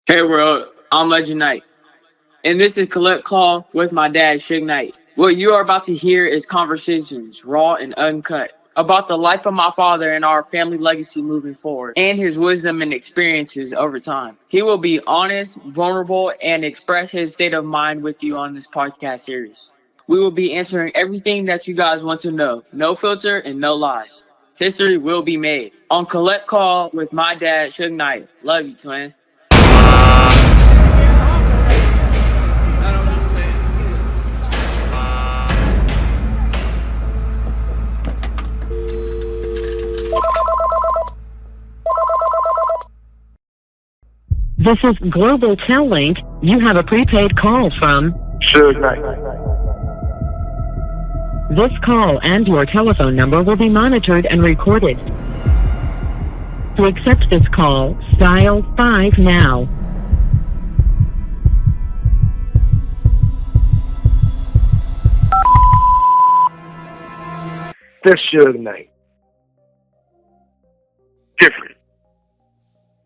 Hey world, I'm Legend Knight, and this is Collect Call with my dad, Suge Knight. What you are about to hear is conversations, raw and uncut, about the life of my father and our family legacy moving forward, and his wisdom and experiences over time. He will be honest, vulnerable, and express his state of mind with you on this podcast series. We will be answering everything that you guys want to know, no filter and no lies. History will be made. On Collect Call with my dad, Suge Knight. Love you, twin. This is Global Tellink. You have a prepaid call from Suge Knight. This call and your telephone number will be monitored and recorded. To accept this call, dial 5 now. This Suge Knight. Different.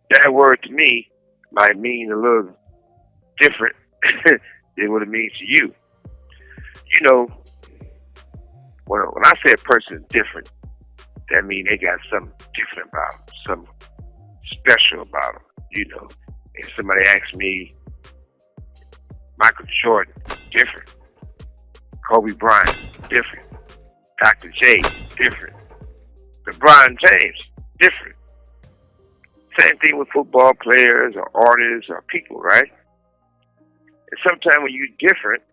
That word to me might mean a little different than what it means to you. You know, when I say a person is different, that means they got something different about them, something special about them. You know, if somebody asks me, Michael Jordan, different. Kobe Bryant, different. Dr. J, different. LeBron James, different. Same thing with football players or artists or people, right? And sometimes when you're different,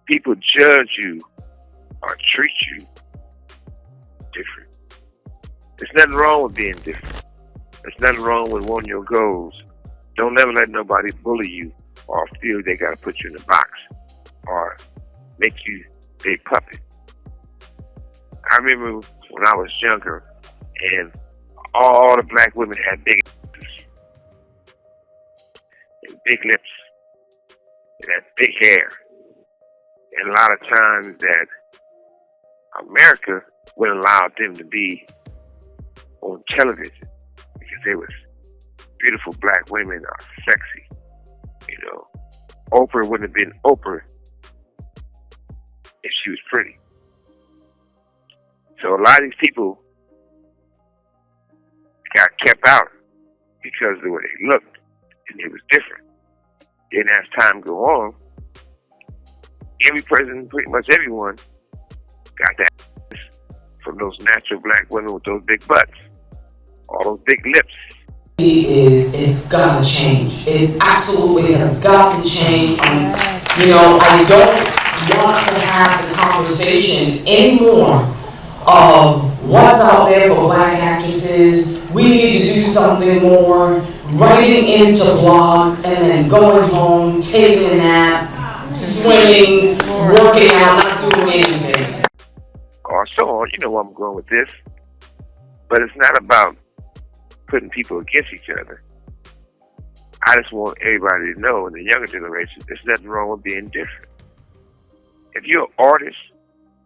people judge you or treat you different. There's nothing wrong with being different. There's nothing wrong with wanting your goals. Don't ever let nobody bully you or feel they got to put you in a box or make you their puppet. I remember when I was younger, and all the black women had big lips, and big lips, and that big hair. And a lot of times that America wouldn't allow them to be on television because they was beautiful black women are sexy. You know, Oprah wouldn't have been Oprah if she was pretty. So a lot of these people got kept out because of the way they looked, and it was different. Then as time go on, every person, pretty much everyone, got that from those natural black women with those big butts, all those big lips. It's got to change. It absolutely has got to change. I don't want to have the conversation anymore of what's out there for black actresses. We need to do something more. Writing into blogs and then going home, taking a nap, swimming, working out, not doing anything. Or so on. You know where I'm going with this. But it's not about putting people against each other. I just want everybody to know, in the younger generation, there's nothing wrong with being different. If you're an artist,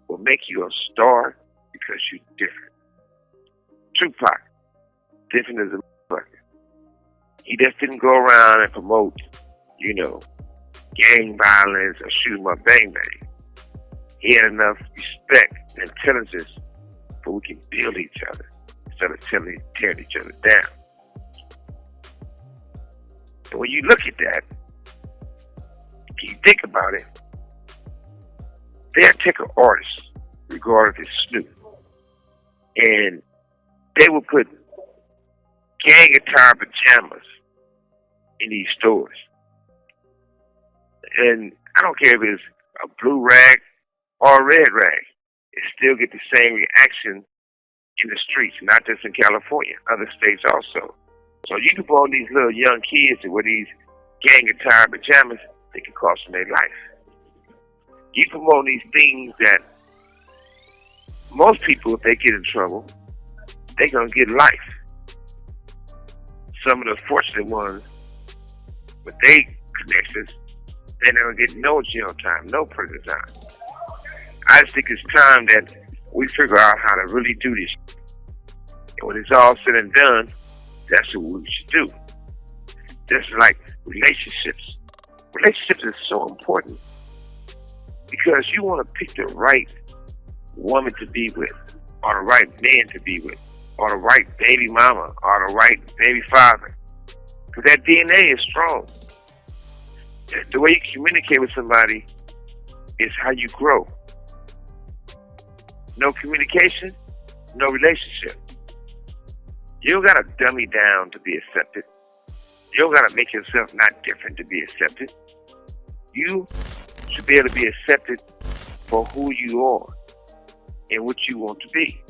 will make you a star because you're different. Tupac, different as a motherfucker. He just didn't go around and promote, gang violence or shoot 'em up bang bang. He had enough respect and intelligence so we can build each other instead of tearing each other down. And when you look at that, you think about it, they'll take an artist, regardless if it's Snoop, and they will put gang attire pajamas in these stores. And I don't care if it's a blue rag or a red rag, it still get the same reaction in the streets, not just in California, other states also. So you can put on these little young kids with these gang attire pajamas, they can cost them their life. You promote these things that most people, if they get in trouble, they're going to get life. Some of the fortunate ones, with their connections, they're not going to get no jail time, no prison time. I just think it's time that we figure out how to really do this. And when it's all said and done, That's what we should do. Just like relationships. Relationships is so important because you want to pick the right woman to be with, or the right man to be with, or the right baby mama, or the right baby father. Because that DNA is strong. The way you communicate with somebody is how you grow. No communication, no relationship. You don't gotta dummy down to be accepted. You don't gotta make yourself not different to be accepted. You should be able to be accepted for who you are and what you want to be.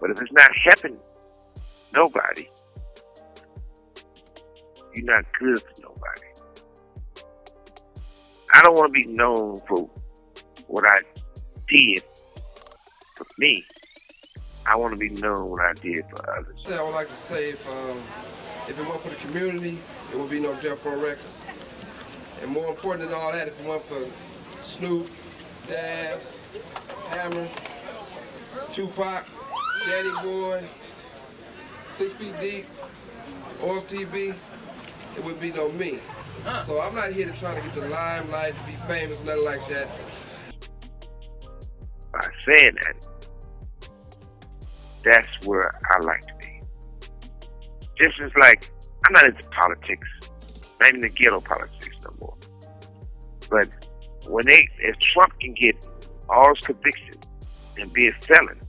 But if it's not helping nobody, you're not good for nobody. I don't want to be known for what I did for me. I want to be known what I did for others. I would like to say if it weren't for the community, it would be no Jeff Row Records. And more important than all that, if it weren't for Snoop, Daz, Hammer, Tupac, Daddy Boy, 6 Feet Deep, OFTV, it wouldn't be no me. So I'm not here to try to get the limelight, to be famous, nothing like that. By saying that, that's where I like to be. Just as like, I'm not into politics, not even the ghetto politics no more. But if Trump can get all his convictions and be a felon,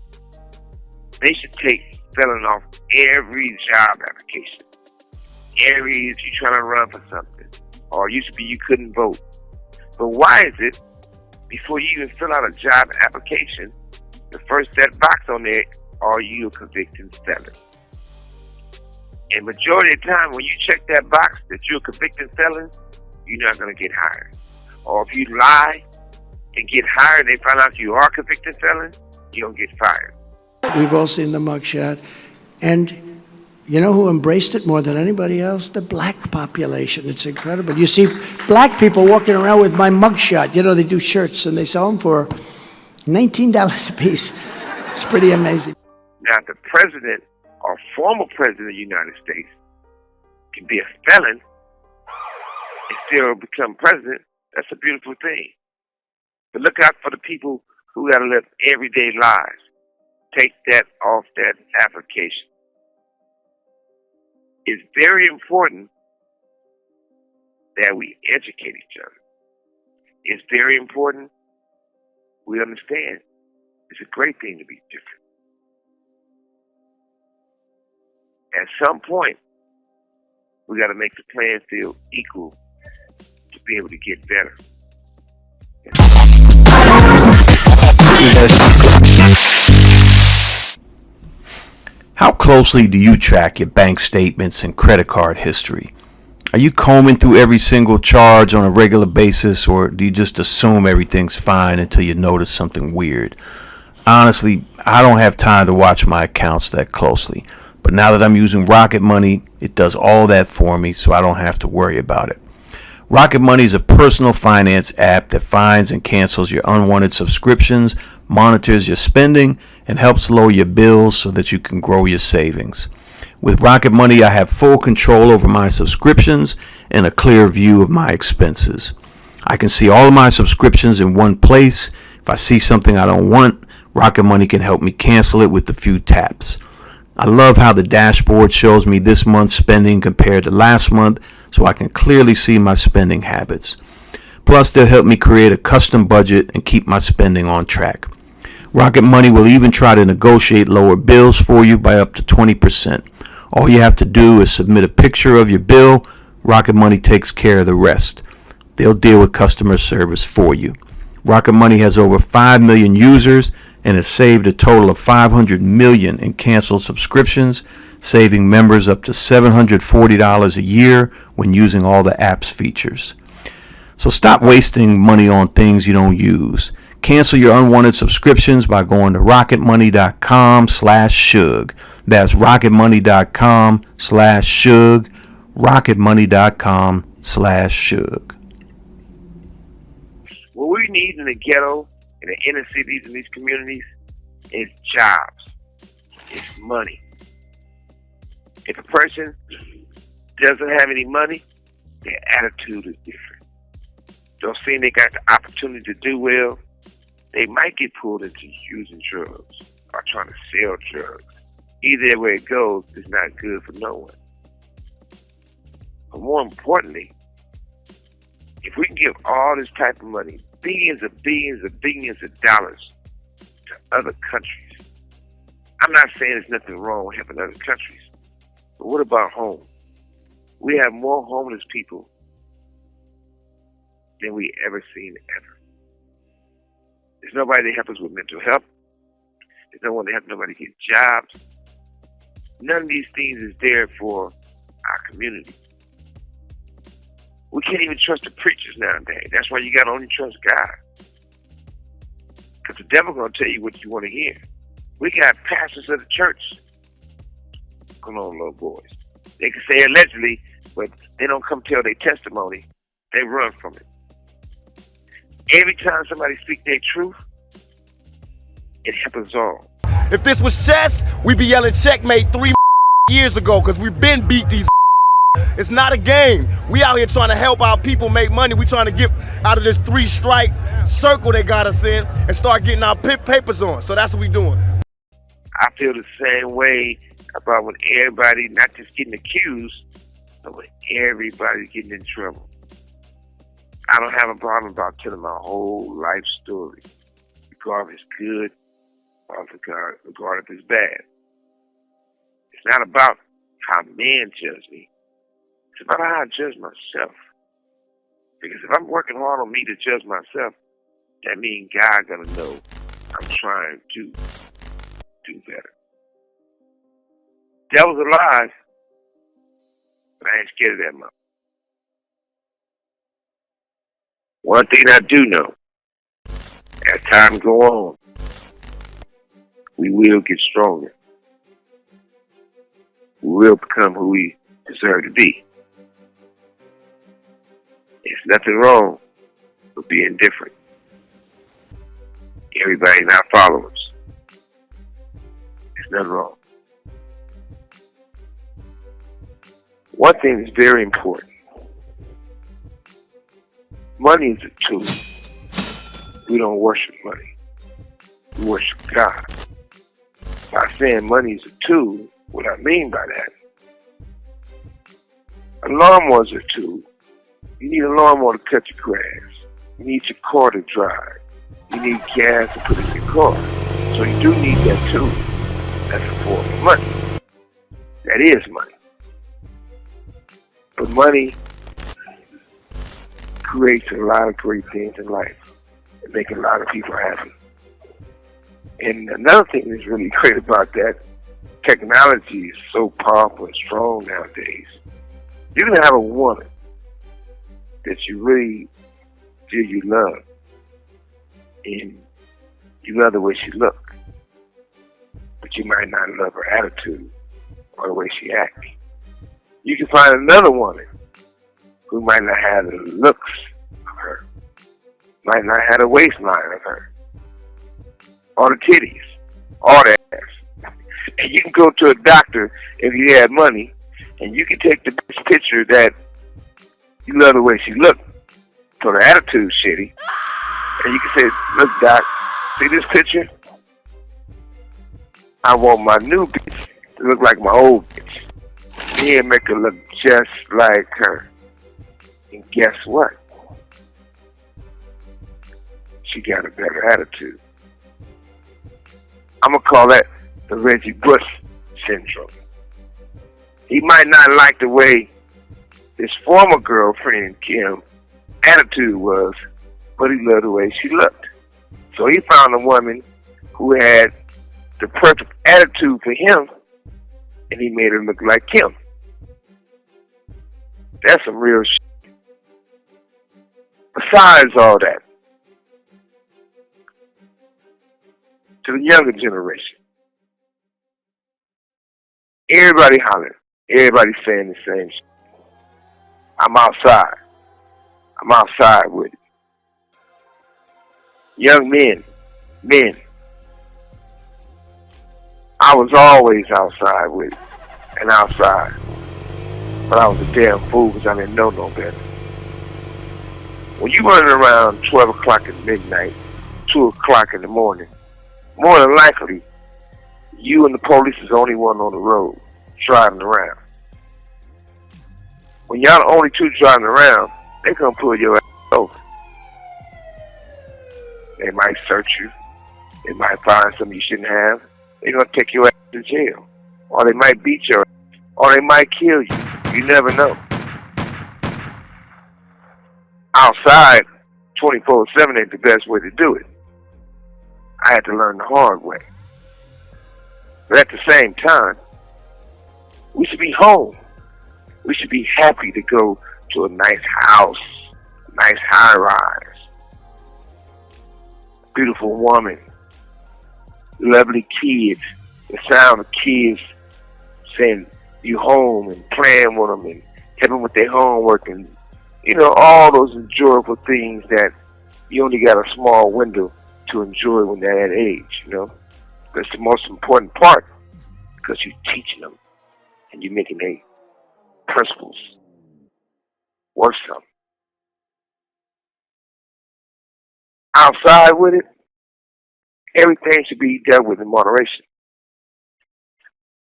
they should take felon off every job application. If you're trying to run for something, or it used to be you couldn't vote. But why is it, before you even fill out a job application, the first that box on there, are you a convicted felon? And majority of the time, when you check that box that you're a convicted felon, you're not going to get hired. Or if you lie and get hired, they find out you are a convicted felon, you don't get fired. We've all seen the mugshot. And you know who embraced it more than anybody else? The black population. It's incredible. You see black people walking around with my mugshot. You know, they do shirts and they sell them for $19 a piece. It's pretty amazing. Now, if the president or former president of the United States can be a felon and still become president, that's a beautiful thing. But look out for the people who got to live everyday lives. Take that off that application. It's very important that we educate each other. It's very important we understand it's a great thing to be different. At some point, we got to make the playing field equal to be able to get better. How closely do you track your bank statements and credit card history? Are you combing through every single charge on a regular basis, or do you just assume everything's fine until you notice something weird? Honestly, I don't have time to watch my accounts that closely, but now that I'm using Rocket Money, it does all that for me, so I don't have to worry about it. Rocket Money is a personal finance app that finds and cancels your unwanted subscriptions, monitors your spending, and helps lower your bills so that you can grow your savings. With Rocket Money, I have full control over my subscriptions and a clear view of my expenses. I can see all of my subscriptions in one place. If I see something I don't want, Rocket Money can help me cancel it with a few taps. I love how the dashboard shows me this month's spending compared to last month, so I can clearly see my spending habits. Plus, they'll help me create a custom budget and keep my spending on track. Rocket Money will even try to negotiate lower bills for you by up to 20%. All you have to do is submit a picture of your bill. Rocket Money takes care of the rest. They'll deal with customer service for you. Rocket Money has over 5 million users and has saved a total of 500 million in canceled subscriptions, saving members up to $740 a year when using all the app's features. So stop wasting money on things you don't use. Cancel your unwanted subscriptions by going to rocketmoney.com/Suge. That's rocketmoney.com/Suge. rocketmoney.com/Suge. What we need in the ghetto, in the inner cities, in these communities, is jobs. It's money. If a person doesn't have any money, their attitude is different. Don't seem they got the opportunity to do well, they might get pulled into using drugs or trying to sell drugs. Either way it goes, it's not good for no one. But more importantly, if we can give all this type of money, billions of dollars to other countries, I'm not saying there's nothing wrong with helping other countries, but what about home? We have more homeless people than we ever seen ever. There's nobody to help us with mental health. There's no one to help nobody get jobs. None of these things is there for our community. We can't even trust the preachers nowadays. That's why you got to only trust God. Because the devil going to tell you what you want to hear. We got pastors of the church. Come on, little boys. They can say allegedly, but they don't come tell their testimony. They run from it. Every time somebody speaks their truth, it helps us all. If this was chess, we'd be yelling checkmate 3 years ago because we've been beat these. It's not a game. We out here trying to help our people make money. We trying to get out of this 3-strike circle they got us in and start getting our papers on. So that's what we doing. I feel the same way about when everybody not just getting accused, but when everybody's getting in trouble. I don't have a problem about telling my whole life story, regardless if it's good or regardless if it's bad. It's not about how men judge me. It's about how I judge myself. Because if I'm working hard on me to judge myself, that means God gonna know I'm trying to do better. Devil's alive, but I ain't scared of that much. One thing I do know, as time go on, we will get stronger. We will become who we deserve to be. There's nothing wrong with being different. Everybody's not followers. There's nothing wrong. One thing is very important. Money is a tool. We don't worship money. We worship God. By saying money is a tool, what I mean by that, a lawnmower is a tool. You need a lawnmower to cut your grass. You need your car to drive. You need gas to put in your car. So you do need that tool. That's a form of money. That is money. But money creates a lot of great things in life and make a lot of people happy. And another thing that's really great about that, technology is so powerful and strong nowadays. You can have a woman that you really feel you love, and you love the way she looks, but you might not love her attitude or the way she acts. You can find another woman who might not have the looks of her, might not have the waistline of her, or the titties, or the ass. And you can go to a doctor if you have money, and you can take the best picture that you love the way she looked, so the attitude's shitty. And you can say, look, doc, see this picture? I want my new bitch to look like my old bitch. Yeah, make her look just like her. And guess what? She got a better attitude. I'm going to call that the Reggie Bush syndrome. He might not like the way his former girlfriend, Kim, attitude was, but he loved the way she looked. So he found a woman who had the perfect attitude for him, and he made her look like Kim. That's some real shit. Besides all that, to the younger generation, everybody hollering, everybody saying the same shit. I'm outside. I'm outside with it. Young men, I was always outside with it. and outside. But I was a damn fool because I didn't know no better. When you running around 12 o'clock at midnight, 2 o'clock in the morning, more than likely, you and the police is the only one on the road driving around. When y'all the only two driving around, they gonna pull your ass over. They might search you. They might find something you shouldn't have. They're gonna take your ass to jail. Or they might beat your ass. Or they might kill you. You never know. Outside, 24/7 ain't the best way to do it. I had to learn the hard way. But at the same time, we should be home. We should be happy to go to a nice house, a nice high-rise, beautiful woman, lovely kids, the sound of kids saying you home and playing with them and helping with their homework and, you know, all those enjoyable things that you only got a small window to enjoy when they're that age, you know. That's the most important part because you're teaching them and you're making their principles worth something. Outside with it, everything should be dealt with in moderation.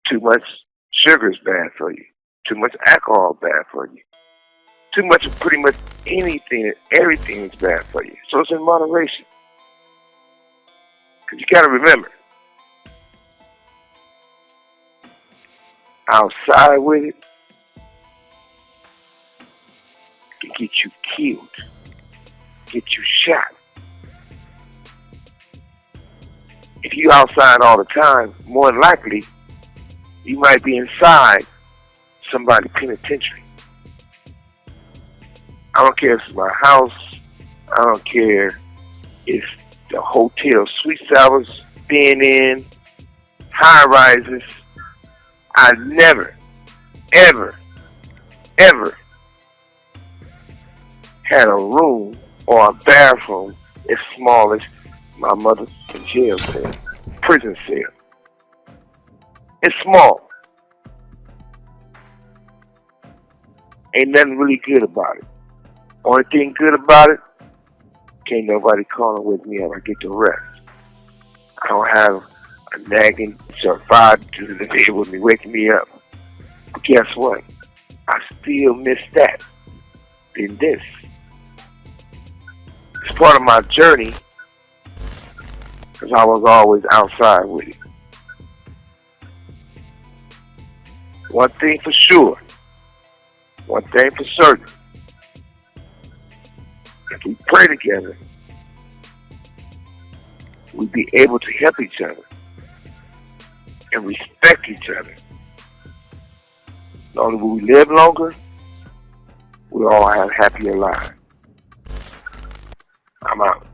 Too much sugar is bad for you. Too much alcohol is bad for you. Too much of pretty much anything and everything is bad for you. So it's in moderation. Because you got to remember, outside with it can get you killed, get you shot. If you outside all the time, more than likely, you might be inside somebody's penitentiary. I don't care if it's my house. I don't care if the hotel suites I was being in, high rises. I never, ever, ever had a room or a bathroom as small as my mother's jail cell, prison cell. It's small. Ain't nothing really good about it. Only thing good about it, can't nobody call and wake me up. I get to rest. I don't have a nagging survivor to the day with me waking me up. But guess what? I still miss that than this. It's part of my journey because I was always outside with it. One thing for sure, one thing for certain, if we pray together, we'll be able to help each other and respect each other. Not only will we live longer, we'll all have happier lives. I'm out.